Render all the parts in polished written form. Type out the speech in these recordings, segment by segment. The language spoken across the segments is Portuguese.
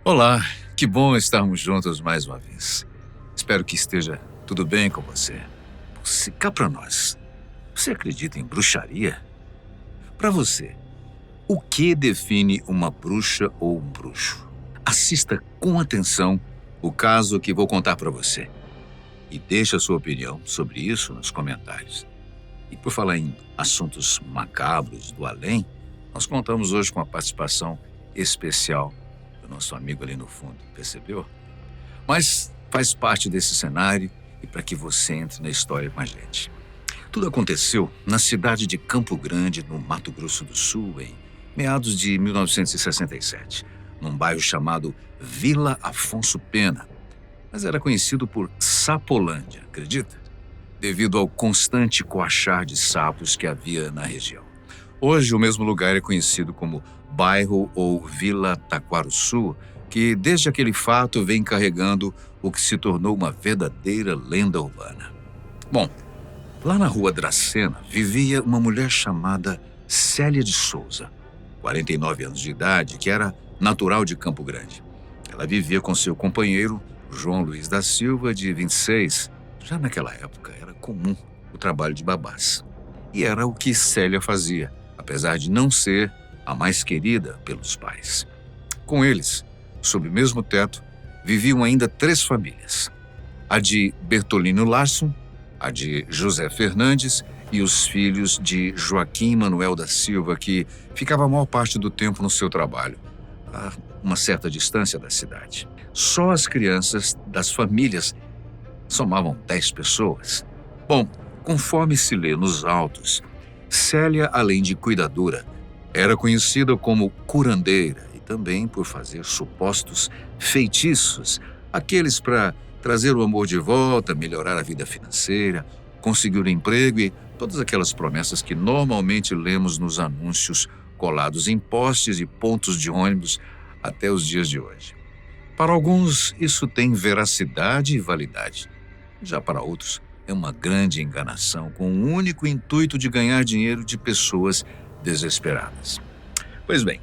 Olá, que bom estarmos juntos mais uma vez. Espero que esteja tudo bem com você. Cá pra nós, você acredita em bruxaria? Pra você, o que define uma bruxa ou um bruxo? Assista com atenção o caso que vou contar pra você e deixe a sua opinião sobre isso nos comentários. E por falar em assuntos macabros do além, nós contamos hoje com a participação especial do nosso amigo ali no fundo, percebeu? Mas faz parte desse cenário e para que você entre na história com a gente. Tudo aconteceu na cidade de Campo Grande, no Mato Grosso do Sul, em meados de 1967, num bairro chamado Vila Afonso Pena, mas era conhecido por Sapolândia, acredita? Devido ao constante coachar de sapos que havia na região. Hoje, o mesmo lugar é conhecido como Bairro ou Vila Taquaruçu, que desde aquele fato vem carregando o que se tornou uma verdadeira lenda urbana. Bom, lá na Rua Dracena vivia uma mulher chamada Célia de Souza, 49 anos de idade, que era natural de Campo Grande. Ela vivia com seu companheiro, João Luiz da Silva, de 26. Já naquela época era comum o trabalho de babás. E era o que Célia fazia, apesar de não ser a mais querida pelos pais. Com eles, sob o mesmo teto, viviam ainda 3 famílias. A de Bertolino Larson, a de José Fernandes e os filhos de Joaquim Manuel da Silva, que ficava a maior parte do tempo no seu trabalho, a uma certa distância da cidade. Só as crianças das famílias somavam 10 pessoas. Bom, conforme se lê nos autos, Célia, além de cuidadora, era conhecida como curandeira e também por fazer supostos feitiços, aqueles para trazer o amor de volta, melhorar a vida financeira, conseguir um emprego e todas aquelas promessas que normalmente lemos nos anúncios colados em postes e pontos de ônibus até os dias de hoje. Para alguns, isso tem veracidade e validade. Já para outros, é uma grande enganação com o único intuito de ganhar dinheiro de pessoas desesperadas. Pois bem,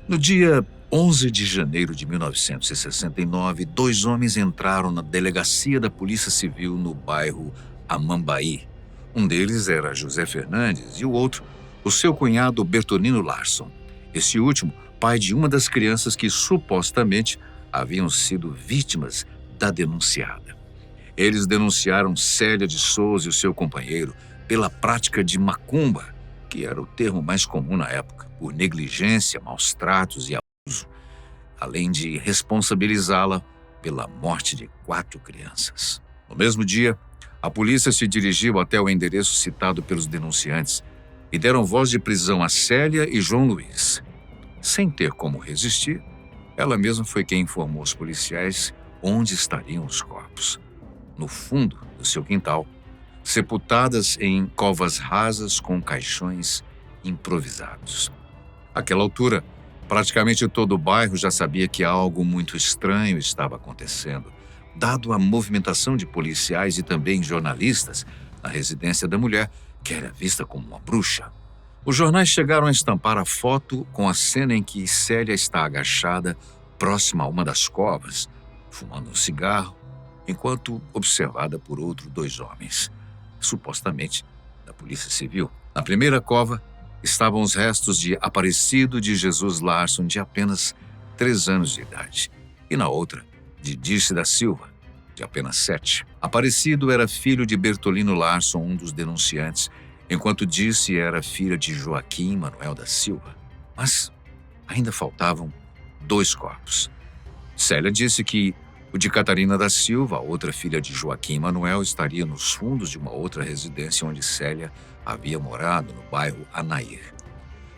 no dia 11 de janeiro de 1969, 2 homens entraram na delegacia da Polícia Civil no bairro Amambaí. Um deles era José Fernandes e o outro, o seu cunhado Bertolino Larson. Esse último, pai de uma das crianças que supostamente haviam sido vítimas da denunciada. Eles denunciaram Célia de Souza e o seu companheiro pela prática de macumba, que era o termo mais comum na época, por negligência, maus tratos e abuso, além de responsabilizá-la pela morte de 4 crianças. No mesmo dia, a polícia se dirigiu até o endereço citado pelos denunciantes e deram voz de prisão a Célia e João Luiz. Sem ter como resistir, ela mesma foi quem informou os policiais onde estariam os corpos. No fundo do seu quintal, sepultadas em covas rasas com caixões improvisados. Àquela altura, praticamente todo o bairro já sabia que algo muito estranho estava acontecendo, dado a movimentação de policiais e também jornalistas na residência da mulher, que era vista como uma bruxa. Os jornais chegaram a estampar a foto com a cena em que Célia está agachada próxima a uma das covas, fumando um cigarro, enquanto observada por outros 2 homens, supostamente da Polícia Civil. Na primeira cova estavam os restos de Aparecido de Jesus Larson, de apenas 3 anos de idade, e na outra, de Dirce da Silva, de apenas 7. Aparecido era filho de Bertolino Larson, um dos denunciantes, enquanto Dirce era filha de Joaquim Manuel da Silva. Mas ainda faltavam 2 corpos. Célia disse que o de Catarina da Silva, a outra filha de Joaquim Manuel, estaria nos fundos de uma outra residência onde Célia havia morado, no bairro Anair.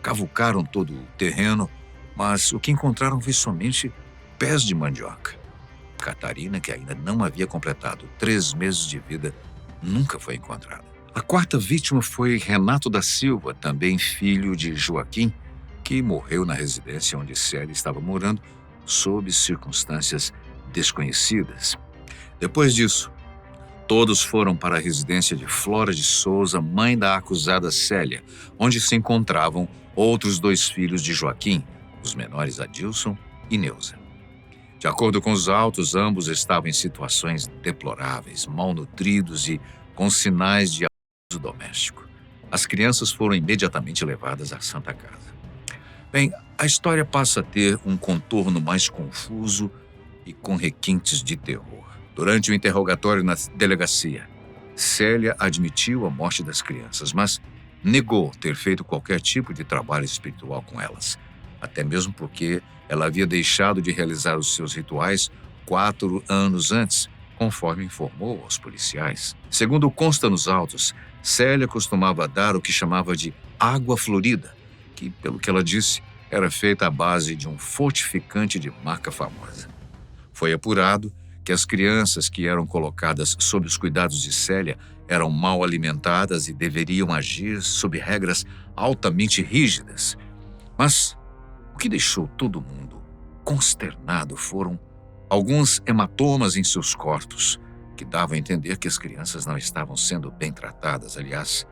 Cavucaram todo o terreno, mas o que encontraram foi somente pés de mandioca. Catarina, que ainda não havia completado 3 meses de vida, nunca foi encontrada. A 4ª vítima foi Renato da Silva, também filho de Joaquim, que morreu na residência onde Célia estava morando, sob circunstâncias desconhecidas. Depois disso, todos foram para a residência de Flora de Souza, mãe da acusada Célia, onde se encontravam outros 2 filhos de Joaquim, os menores Adilson e Neuza. De acordo com os autos, ambos estavam em situações deploráveis, malnutridos e com sinais de abuso doméstico. As crianças foram imediatamente levadas à Santa Casa. Bem, a história passa a ter um contorno mais confuso e com requintes de terror. Durante o interrogatório na delegacia, Célia admitiu a morte das crianças, mas negou ter feito qualquer tipo de trabalho espiritual com elas, até mesmo porque ela havia deixado de realizar os seus rituais 4 anos antes, conforme informou aos policiais. Segundo consta nos autos, Célia costumava dar o que chamava de água florida, que, pelo que ela disse, era feita à base de um fortificante de marca famosa. Foi apurado que as crianças que eram colocadas sob os cuidados de Célia eram mal alimentadas e deveriam agir sob regras altamente rígidas. Mas o que deixou todo mundo consternado foram alguns hematomas em seus corpos, que davam a entender que as crianças não estavam sendo bem tratadas, aliás,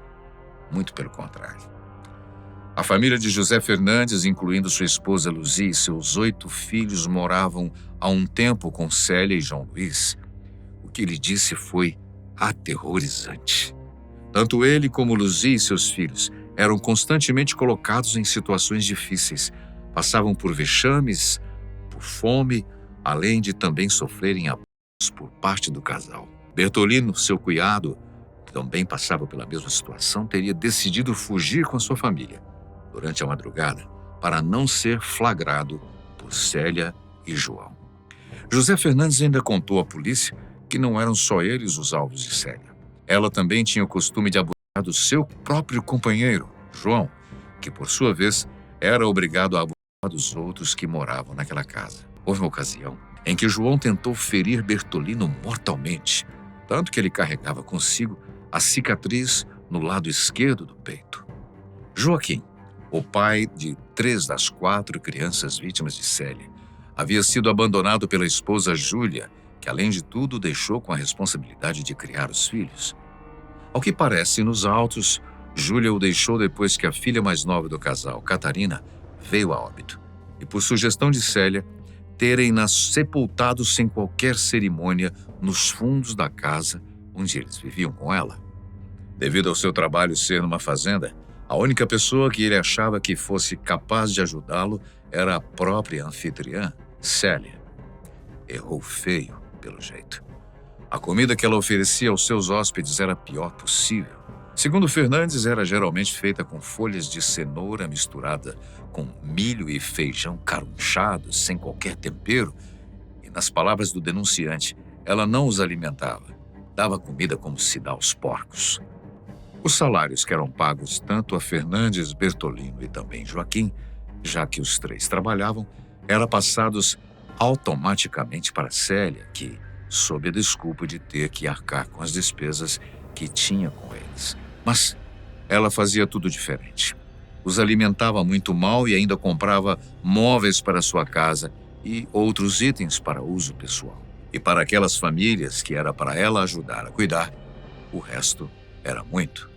muito pelo contrário. A família de José Fernandes, incluindo sua esposa Luzia e seus 8 filhos, moravam há um tempo com Célia e João Luiz. O que ele disse foi aterrorizante. Tanto ele como Luzia e seus filhos eram constantemente colocados em situações difíceis, passavam por vexames, por fome, além de também sofrerem abusos por parte do casal. Bertolino, seu cunhado, que também passava pela mesma situação, teria decidido fugir com a sua família durante a madrugada para não ser flagrado por Célia e João. José Fernandes ainda contou à polícia que não eram só eles os alvos de Célia. Ela também tinha o costume de abusar do seu próprio companheiro, João, que por sua vez era obrigado a abusar dos outros que moravam naquela casa. Houve uma ocasião em que João tentou ferir Bertolino mortalmente, tanto que ele carregava consigo a cicatriz no lado esquerdo do peito. Joaquim, o pai de 3 das 4 crianças vítimas de Célia, havia sido abandonado pela esposa Júlia, que além de tudo deixou com a responsabilidade de criar os filhos. Ao que parece nos autos, Júlia o deixou depois que a filha mais nova do casal, Catarina, veio a óbito, e por sugestão de Célia, terem-na sepultado sem qualquer cerimônia nos fundos da casa onde eles viviam com ela. Devido ao seu trabalho ser numa fazenda, a única pessoa que ele achava que fosse capaz de ajudá-lo era a própria anfitriã, Célia. Errou feio, pelo jeito. A comida que ela oferecia aos seus hóspedes era a pior possível. Segundo Fernandes, era geralmente feita com folhas de cenoura misturada com milho e feijão carunchados, sem qualquer tempero. E, nas palavras do denunciante, ela não os alimentava. Dava comida como se dá aos porcos. Os salários que eram pagos tanto a Fernandes, Bertolino e também Joaquim, já que os 3 trabalhavam, eram passados automaticamente para Célia, que, sob a desculpa de ter que arcar com as despesas que tinha com eles. Mas ela fazia tudo diferente. Os alimentava muito mal e ainda comprava móveis para sua casa e outros itens para uso pessoal. E para aquelas famílias que era para ela ajudar a cuidar, o resto era muito.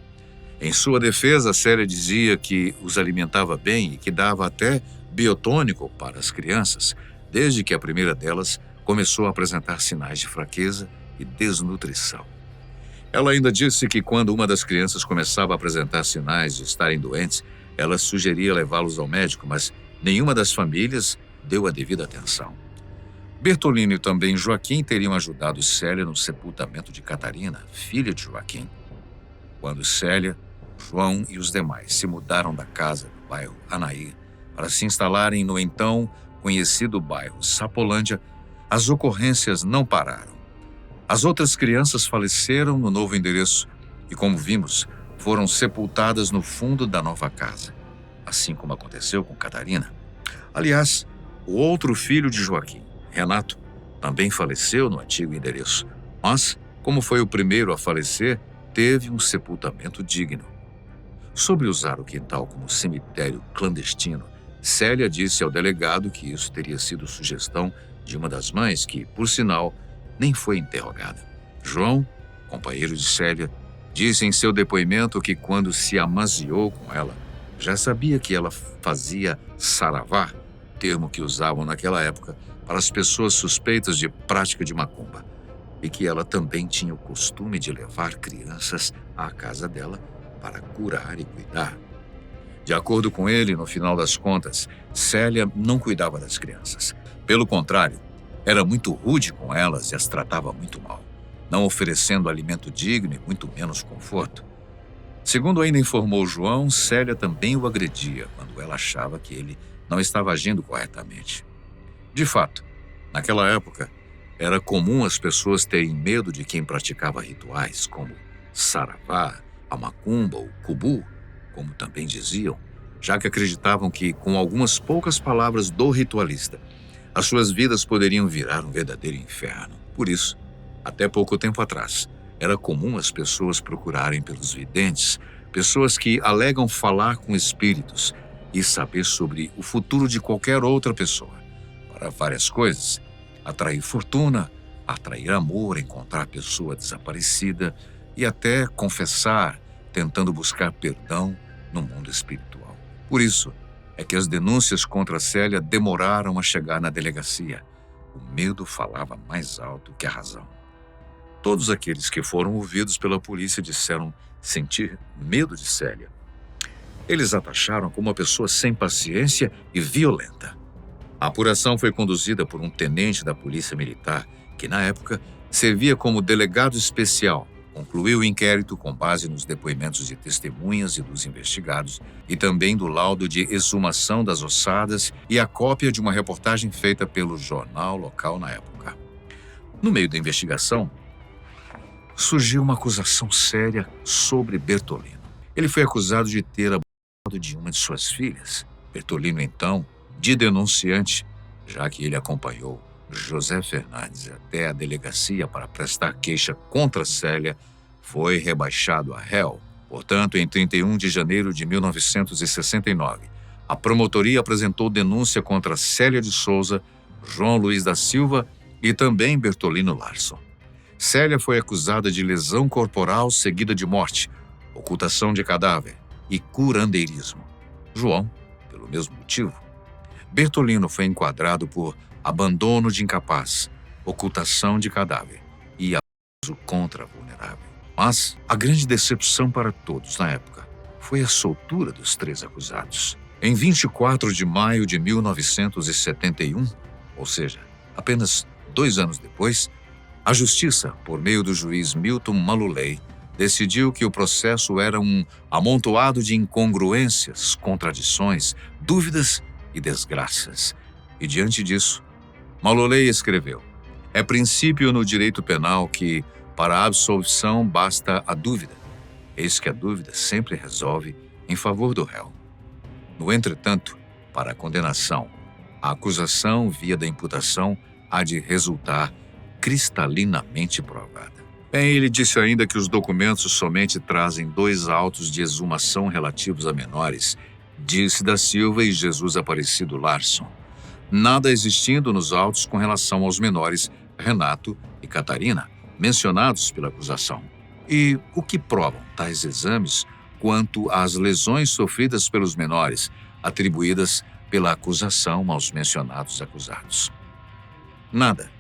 Em sua defesa, Célia dizia que os alimentava bem e que dava até biotônico para as crianças, desde que a primeira delas começou a apresentar sinais de fraqueza e desnutrição. Ela ainda disse que quando uma das crianças começava a apresentar sinais de estarem doentes, ela sugeria levá-los ao médico, mas nenhuma das famílias deu a devida atenção. Bertolino e também Joaquim teriam ajudado Célia no sepultamento de Catarina, filha de Joaquim. Quando Célia, João e os demais se mudaram da casa do bairro Anaí para se instalarem no então conhecido bairro Sapolândia, as ocorrências não pararam. As outras crianças faleceram no novo endereço e, como vimos, foram sepultadas no fundo da nova casa, assim como aconteceu com Catarina. Aliás, o outro filho de Joaquim, Renato, também faleceu no antigo endereço, mas, como foi o primeiro a falecer, teve um sepultamento digno. Sobre usar o quintal como cemitério clandestino, Célia disse ao delegado que isso teria sido sugestão de uma das mães que, por sinal, nem foi interrogada. João, companheiro de Célia, disse em seu depoimento que quando se amaziou com ela, já sabia que ela fazia saravá, termo que usavam naquela época para as pessoas suspeitas de prática de macumba e que ela também tinha o costume de levar crianças à casa dela para curar e cuidar. De acordo com ele, no final das contas, Célia não cuidava das crianças. Pelo contrário, era muito rude com elas e as tratava muito mal, não oferecendo alimento digno e muito menos conforto. Segundo ainda informou João, Célia também o agredia quando ela achava que ele não estava agindo corretamente. De fato, naquela época, era comum as pessoas terem medo de quem praticava rituais como saravá, a macumba ou cubu, como também diziam, já que acreditavam que, com algumas poucas palavras do ritualista, as suas vidas poderiam virar um verdadeiro inferno. Por isso, até pouco tempo atrás, era comum as pessoas procurarem pelos videntes, pessoas que alegam falar com espíritos e saber sobre o futuro de qualquer outra pessoa, para várias coisas: atrair fortuna, atrair amor, encontrar pessoa desaparecida e até confessar, tentando buscar perdão no mundo espiritual. Por isso é que as denúncias contra Célia demoraram a chegar na delegacia. O medo falava mais alto que a razão. Todos aqueles que foram ouvidos pela polícia disseram sentir medo de Célia. Eles a taxaram como uma pessoa sem paciência e violenta. A apuração foi conduzida por um tenente da Polícia Militar, que na época servia como delegado especial. Concluiu o inquérito com base nos depoimentos de testemunhas e dos investigados e também do laudo de exumação das ossadas e a cópia de uma reportagem feita pelo jornal local na época. No meio da investigação, surgiu uma acusação séria sobre Bertolino. Ele foi acusado de ter abusado de uma de suas filhas. Bertolino, então, de denunciante, já que ele acompanhou José Fernandes até a delegacia para prestar queixa contra Célia, foi rebaixado a réu. Portanto, em 31 de janeiro de 1969, a promotoria apresentou denúncia contra Célia de Souza, João Luiz da Silva e também Bertolino Larson. Célia foi acusada de lesão corporal seguida de morte, ocultação de cadáver e curandeirismo. João, pelo mesmo motivo. Bertolino foi enquadrado por abandono de incapaz, ocultação de cadáver e abuso contra vulnerável. Mas a grande decepção para todos na época foi a soltura dos três acusados. Em 24 de maio de 1971, ou seja, apenas 2 anos depois, a Justiça, por meio do juiz Milton Malulei, decidiu que o processo era um amontoado de incongruências, contradições, dúvidas e desgraças. E diante disso, Malulei escreveu: é princípio no direito penal que, para a absolvição, basta a dúvida. Eis que a dúvida sempre resolve em favor do réu. No entretanto, para a condenação, a acusação via da imputação há de resultar cristalinamente provada. Bem, ele disse ainda que os documentos somente trazem 2 autos de exumação relativos a menores, Dirce da Silva e Jesus Aparecido Larson, nada existindo nos autos com relação aos menores Renato e Catarina, mencionados pela acusação. E o que provam tais exames quanto às lesões sofridas pelos menores, atribuídas pela acusação aos mencionados acusados? Nada.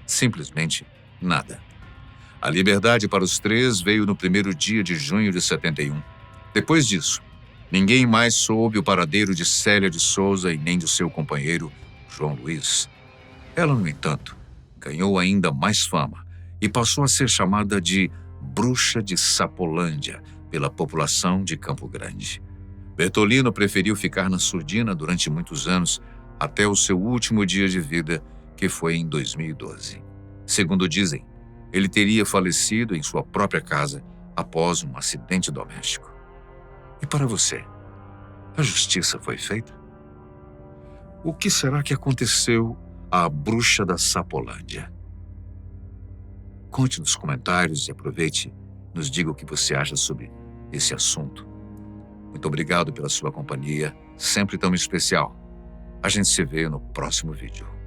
Simplesmente nada. A liberdade para os 3 veio no primeiro dia de junho de 71. Depois disso, ninguém mais soube o paradeiro de Célia de Souza e nem de seu companheiro, João Luiz. Ela, no entanto, ganhou ainda mais fama e passou a ser chamada de Bruxa de Sapolândia pela população de Campo Grande. Bertolino preferiu ficar na surdina durante muitos anos, até o seu último dia de vida, que foi em 2012. Segundo dizem, ele teria falecido em sua própria casa após um acidente doméstico. E para você, a justiça foi feita? O que será que aconteceu à Bruxa da Sapolândia? Conte nos comentários e aproveite, nos diga o que você acha sobre esse assunto. Muito obrigado pela sua companhia, sempre tão especial. A gente se vê no próximo vídeo.